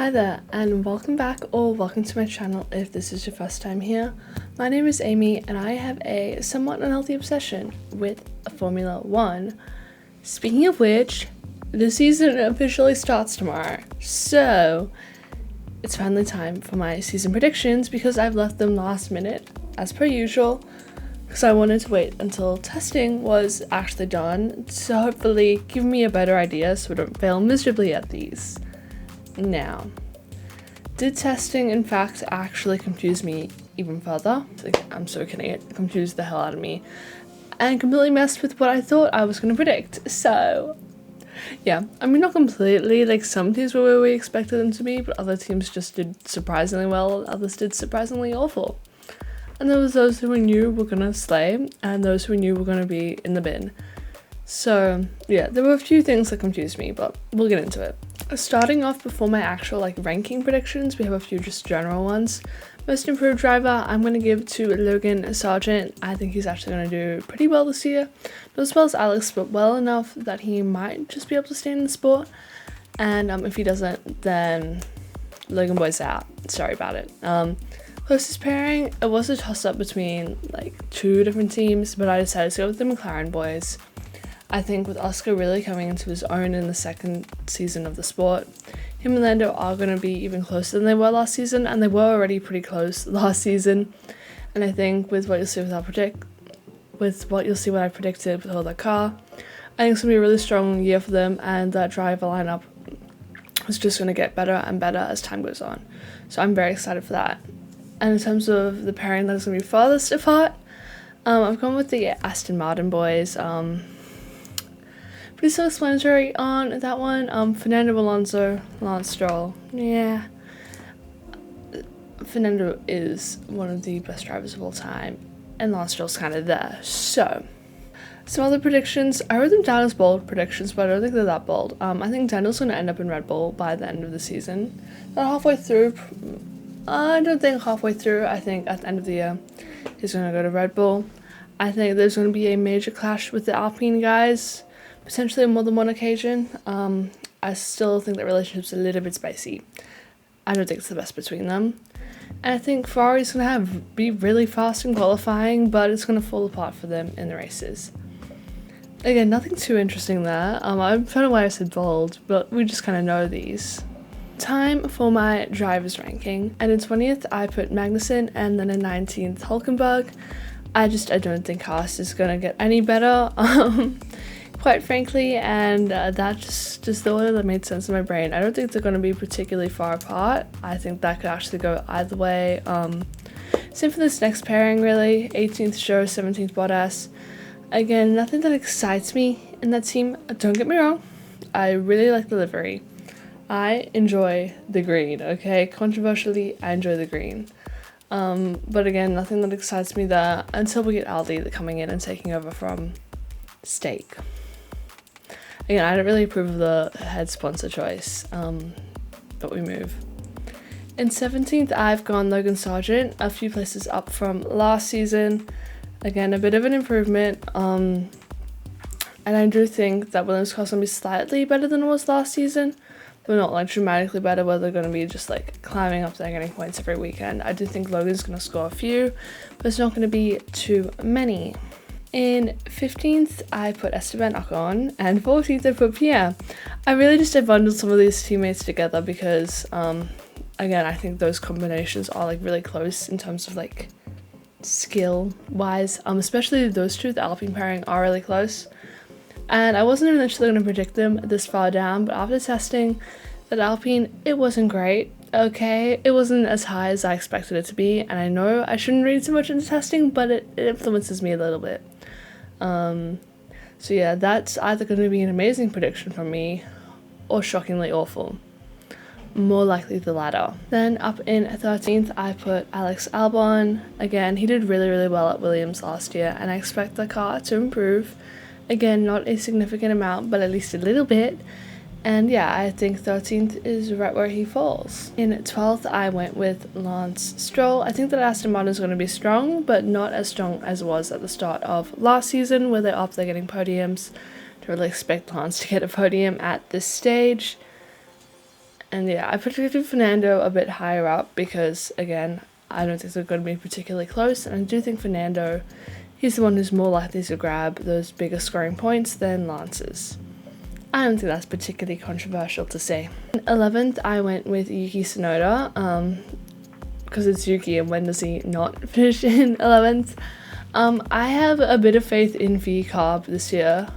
Hi there, and welcome back or welcome to my channel if this is your first time here. My name is Amy and I have a somewhat unhealthy obsession with Formula 1. Speaking of which, the season officially starts tomorrow, so it's finally time for my season predictions because I've left them last minute as per usual because I wanted to wait until testing was actually done to hopefully give me a better idea so I don't fail miserably at these. Now, did testing in fact actually confuse me even further? I'm so kidding, it confused the hell out of me and completely messed with what I thought I was going to predict. So yeah, I mean, not completely, like some teams were where we expected them to be, but other teams just did surprisingly well, others did surprisingly awful. And there was those who we knew were going to slay and those who we knew were going to be in the bin. So yeah, there were a few things that confused me, but we'll get into it. Starting off before my actual ranking predictions, we have a few just general ones. Most improved driver, I'm going to give to Logan Sargent. I think he's actually going to do pretty well this year. Not as well as Alex, but well enough that he might just be able to stay in the sport. And if he doesn't, then Logan Boy's out. Sorry about it. Closest pairing, it was a toss-up between two different teams, but I decided to go with the McLaren boys. I think with Oscar really coming into his own in the second season of the sport, him and Lando are going to be even closer than they were last season, and they were already pretty close last season. And I think with what you'll see what I predicted with all that car, I think it's going to be a really strong year for them, and that driver lineup is just going to get better and better as time goes on. So I'm very excited for that. And in terms of the pairing that is going to be farthest apart, I've gone with the Aston Martin boys. Pretty self-explanatory on that one. Fernando Alonso, Lance Stroll. Yeah. Fernando is one of the best drivers of all time, and Lance Stroll's kind of there. So, some other predictions. I wrote them down as bold predictions, but I don't think they're that bold. I think Daniel's going to end up in Red Bull by the end of the season. Not halfway through. I don't think halfway through. I think at the end of the year, he's going to go to Red Bull. I think there's going to be a major clash with the Alpine guys. Potentially on more than one occasion. I still think that relationship's a little bit spicy. I don't think it's the best between them. And I think Ferrari's going to be really fast in qualifying, but it's going to fall apart for them in the races. Again, nothing too interesting there. I don't know why I said bold, but we just kind of know these. Time for my drivers ranking. And in 20th, I put Magnussen, and then in 19th, Hulkenberg. I don't think Haas is going to get any better. Quite frankly, and that's just the order that made sense in my brain. I don't think they're going to be particularly far apart. I think that could actually go either way. Same for this next pairing, really. 18th Joe, 17th Bottas. Again, nothing that excites me in that team. Don't get me wrong, I really like the livery. I enjoy the green, okay? Controversially, I enjoy the green. But again, nothing that excites me there until we get Aldi coming in and taking over from Steak. Again, I don't really approve of the head sponsor choice, but we move. In 17th, I've gone Logan Sargent, a few places up from last season. Again, a bit of an improvement. And I do think that Williams' car's going to be slightly better than it was last season, but not dramatically better where they're going to be just climbing up there getting points every weekend. I do think Logan's going to score a few, but it's not going to be too many. In 15th, I put Esteban Ocon, and 14th, I put Pierre. I really just bundled some of these teammates together because, again, I think those combinations are really close in terms of skill-wise. Especially those two, the Alpine pairing, are really close. And I wasn't initially going to predict them this far down, but after testing that Alpine, it wasn't great. Okay, it wasn't as high as I expected it to be, and I know I shouldn't read too much into testing, but it influences me a little bit. So yeah, that's either going to be an amazing prediction from me or shockingly awful. More likely the latter. Then up in 13th, I put Alex Albon. Again, he did really, really well at Williams last year, and I expect the car to improve. Again, not a significant amount, but at least a little bit. And yeah, I think 13th is right where he falls. In 12th, I went with Lance Stroll. I think that Aston Martin is going to be strong, but not as strong as it was at the start of last season, where they're up there getting podiums. Don't really expect Lance to get a podium at this stage. And yeah, I predicted Fernando a bit higher up because, again, I don't think they're going to be particularly close. And I do think Fernando, he's the one who's more likely to grab those bigger scoring points than Lance is. I don't think that's particularly controversial to say. 11th, I went with Yuki Tsunoda, because it's Yuki, and when does he not finish in 11th? I have a bit of faith in VCarb this year.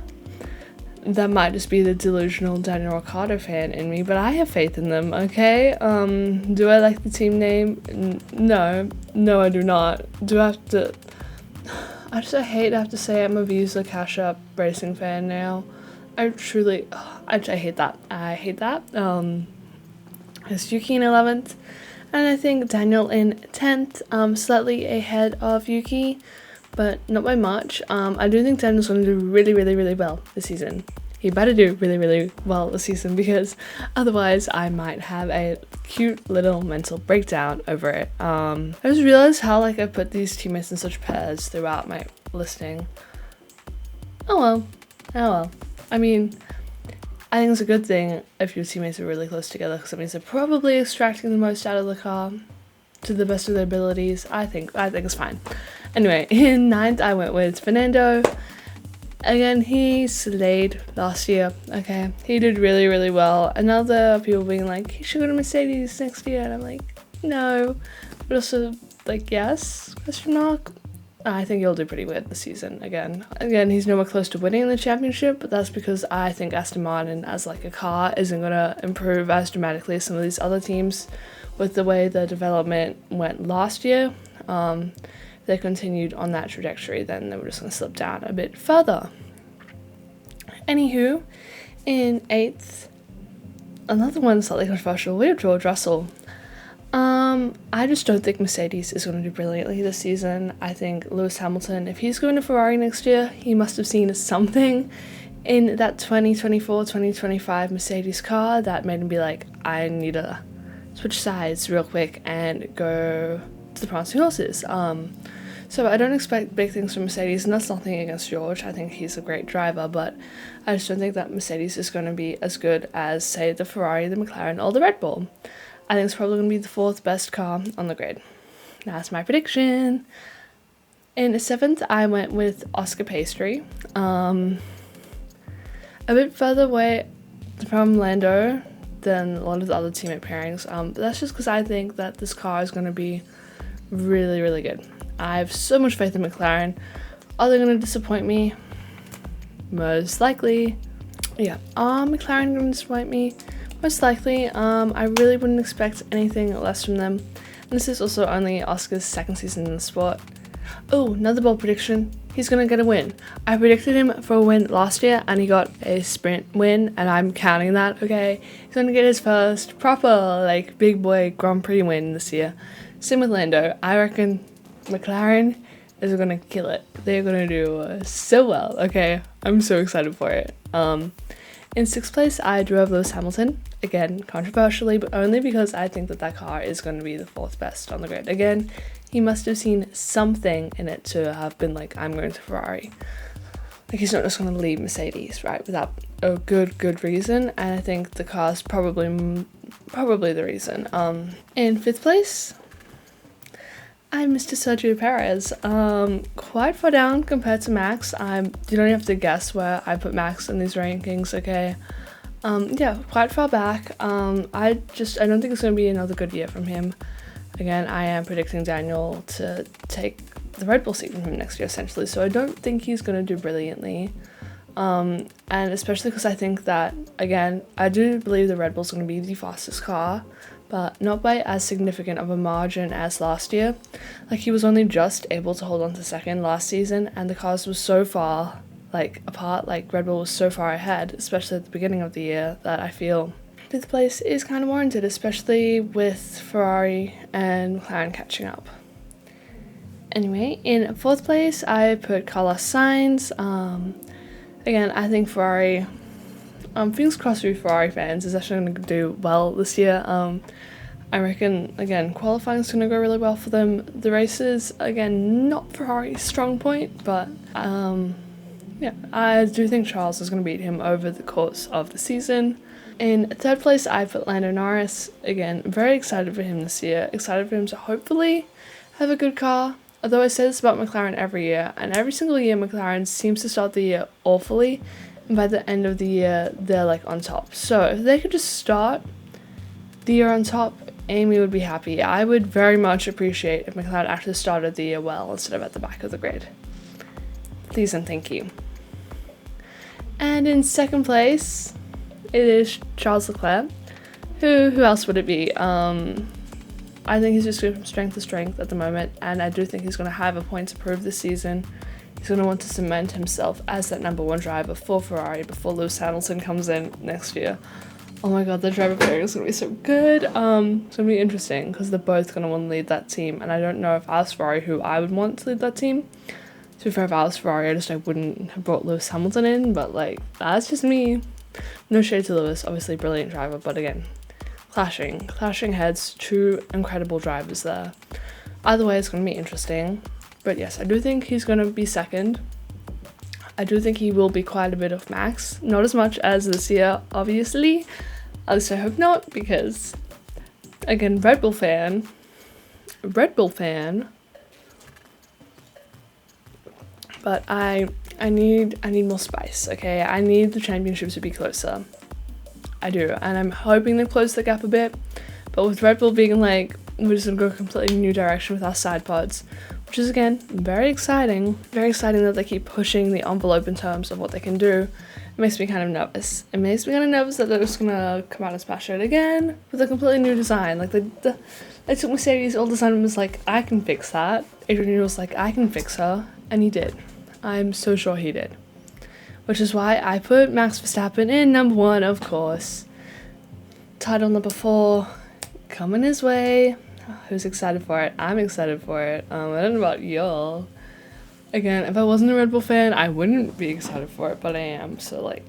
That might just be the delusional Daniel Ricciardo fan in me, but I have faith in them, okay? Do I like the team name? No, I do not. Do I have to... I hate to have to say I'm a Visa Cash Up racing fan now. I truly... I hate that. I hate that. It's Yuki in 11th, and I think Daniel in 10th, slightly ahead of Yuki, but not by much. I do think Daniel's going to do really, really, really well this season. He better do really, really well this season, because otherwise I might have a cute little mental breakdown over it. I just realized how I put these teammates in such pairs throughout my listing. Oh well. I mean, I think it's a good thing if your teammates are really close together, because that means they're probably extracting the most out of the car to the best of their abilities. I think it's fine. Anyway, in 9th I went with Fernando. Again, he slayed last year, okay? He did really, really well. And now there are people being like, he should go to Mercedes next year. And I'm like, no. But also, yes? Question mark? I think he'll do pretty good this season again. Again, he's nowhere close to winning the championship, but that's because I think Aston Martin as a car isn't going to improve as dramatically as some of these other teams with the way the development went last year. They continued on that trajectory, then they were just going to slip down a bit further. Anywho, in 8th, another one slightly controversial, we have George Russell. I just don't think Mercedes is going to do brilliantly this season. I think Lewis Hamilton, if he's going to Ferrari next year, he must have seen something in that 2024-2025 Mercedes car that made him be like, I need to switch sides real quick and go to the prancing horses. So I don't expect big things from Mercedes, and that's nothing against George. I think he's a great driver, but I just don't think that Mercedes is going to be as good as, say, the Ferrari, the McLaren, or the Red Bull. I think it's probably going to be the 4th best car on the grid. That's my prediction. In 7th, I went with Oscar Piastri. A bit further away from Lando than a lot of the other teammate pairings, but that's just because I think that this car is going to be really, really good. I have so much faith in McLaren. Are they going to disappoint me? Most likely. Yeah, McLaren going to disappoint me? Most likely. I really wouldn't expect anything less from them. And this is also only Oscar's 2nd season in the sport. Oh, another bold prediction. He's going to get a win. I predicted him for a win last year, and he got a sprint win, and I'm counting that, okay? He's going to get his first proper, big boy Grand Prix win this year. Same with Lando. I reckon McLaren is going to kill it. They're going to do so well, okay? I'm so excited for it. In 6th place, I drove Lewis Hamilton. Again, controversially, but only because I think that car is going to be the 4th best on the grid. Again, he must have seen something in it to have been like, I'm going to Ferrari. He's not just going to leave Mercedes, right, without a good reason, and I think the car's probably the reason. In 5th place, I'm Mr. Sergio Perez. Quite far down compared to Max. You don't have to guess where I put Max in these rankings, okay? Yeah, quite far back. I don't think it's going to be another good year from him. Again, I am predicting Daniel to take the Red Bull seat from him next year, essentially, so I don't think he's going to do brilliantly. And especially because I think that, again, I do believe the Red Bull's going to be the fastest car, but not by as significant of a margin as last year. He was only just able to hold on to 2nd last season, and the cars were so far apart, Red Bull was so far ahead, especially at the beginning of the year, that I feel 5th place is kind of warranted, especially with Ferrari and McLaren catching up. Anyway, in 4th place, I put Carlos Sainz. Again, I think Ferrari, fingers crossed for Ferrari fans, is actually going to do well this year. I reckon, again, qualifying is going to go really well for them. The races, again, not Ferrari's strong point, but yeah, I do think Charles is going to beat him over the course of the season. In third place, I put Lando Norris. Again, very excited for him this year. Excited for him to hopefully have a good car. Although I say this about McLaren every year, and every single year McLaren seems to start the year awfully, and by the end of the year, they're like on top. So if they could just start the year on top, Amy would be happy. I would very much appreciate if McLaren actually started the year well instead of at the back of the grid. Please and thank you. And in second place, it is Charles Leclerc. Who else would it be? I think he's just going from strength to strength at the moment, and I do think he's going to have a point to prove this season. He's going to want to cement himself as that number one driver for Ferrari before Lewis Hamilton comes in next year. Oh my god, the driver pairing is going to be so good. It's going to be interesting because they're both going to want to lead that team, and I don't know if I was Ferrari who I would want to lead that team. To be fair, if I was Ferrari, I wouldn't have brought Lewis Hamilton in, but like, that's just me. No shade to Lewis, obviously brilliant driver, but again, clashing heads, two incredible drivers there. Either way, it's going to be interesting. But yes, I do think he's going to be second. I do think he will be quite a bit of Max. Not as much as this year, obviously. At least I hope not, because, again, Red Bull fan. But I need more spice, okay? I need the championships to be closer. I do, and I'm hoping they close the gap a bit. But with Red Bull being like, we're just gonna go a completely new direction with our side pods, which is again very exciting. Very exciting that they keep pushing the envelope in terms of what they can do. It makes me kind of nervous. It makes me kind of nervous that they're just gonna come out and smash it again with a completely new design. Like they took Mercedes' old design and was like, I can fix that. Adrian Newey was like, I can fix her, and he did. I'm so sure he did. Which is why I put Max Verstappen in number one, of course. Title number 4 coming his way. Who's excited for it? I'm excited for it. I don't know about y'all. Again, if I wasn't a Red Bull fan, I wouldn't be excited for it, but I am. So like,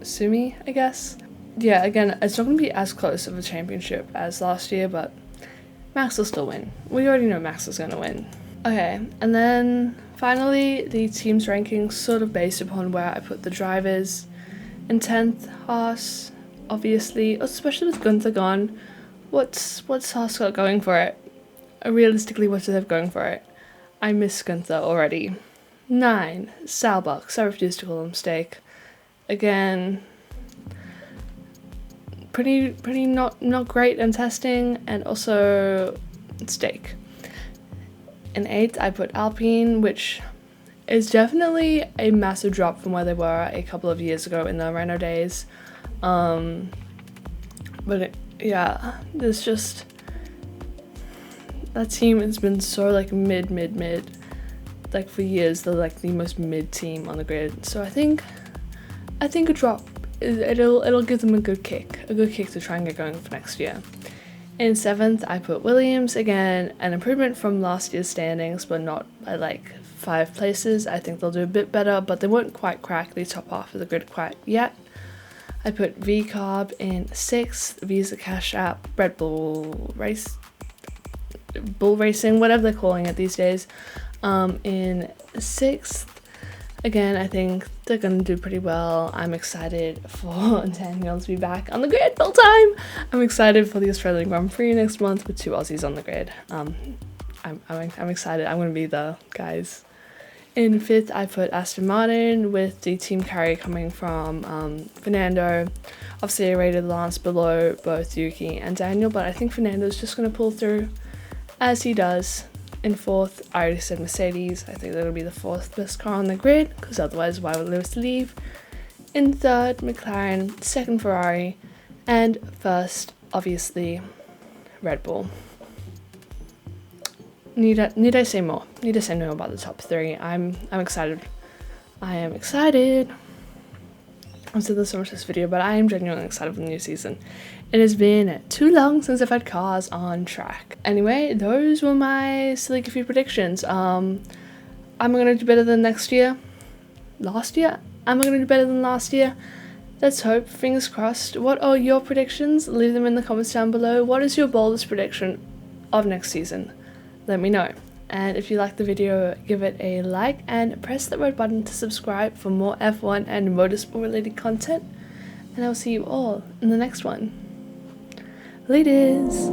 sue me, I guess. Yeah, again, it's not going to be as close of a championship as last year, but Max will still win. We already know Max is going to win. Okay, and then finally, the team's rankings sort of based upon where I put the drivers. In 10th, Haas, obviously, especially with Gunther gone. What's Haas got going for it? Realistically, what do they have going for it? I miss Gunther already. 9, Salbucks. I refuse to call him Steak. Again, pretty not great in testing, and also Steak. In 8th, I put Alpine, which is definitely a massive drop from where they were a couple of years ago in the Renault days. Yeah, there's just, that team has been so like mid. Like for years, they're like the most mid team on the grid. So I think a drop, it'll give them a good kick to try and get going for next year. In 7th, I put Williams. Again, an improvement from last year's standings, but not by like 5 places. I think they'll do a bit better, but they won't quite crack the top half of the grid quite yet. I put VCarb in 6th, Visa Cash App, Red Bull Bull Racing, whatever they're calling it these days, in 6th. Again, I think they're going to do pretty well. I'm excited for Daniel to be back on the grid full time. I'm excited for the Australian Grand Prix next month with 2 Aussies on the grid. I'm excited. I'm going to be the guys. In 5th, I put Aston Martin with the team carry coming from Fernando. Obviously, I rated Lance below both Yuki and Daniel, but I think Fernando's just going to pull through as he does. In 4th, I already said Mercedes. I think that'll be the 4th best car on the grid, because otherwise, why would Lewis leave? In 3rd, McLaren. 2nd, Ferrari. And 1st, obviously, Red Bull. Need I say more? Need I say no about the top 3? I'm excited. I am excited. I've said this so much this video, but I am genuinely excited for the new season. It has been too long since I've had cars on track. Anyway, those were my silly goofy predictions. Am I gonna do better than next year? Last year? Am I gonna do better than last year? Let's hope. Fingers crossed. What are your predictions? Leave them in the comments down below. What is your boldest prediction of next season? Let me know. And if you liked the video, give it a like and press the red button to subscribe for more F1 and motorsport related content. and I will see you all in the next one. Ladies!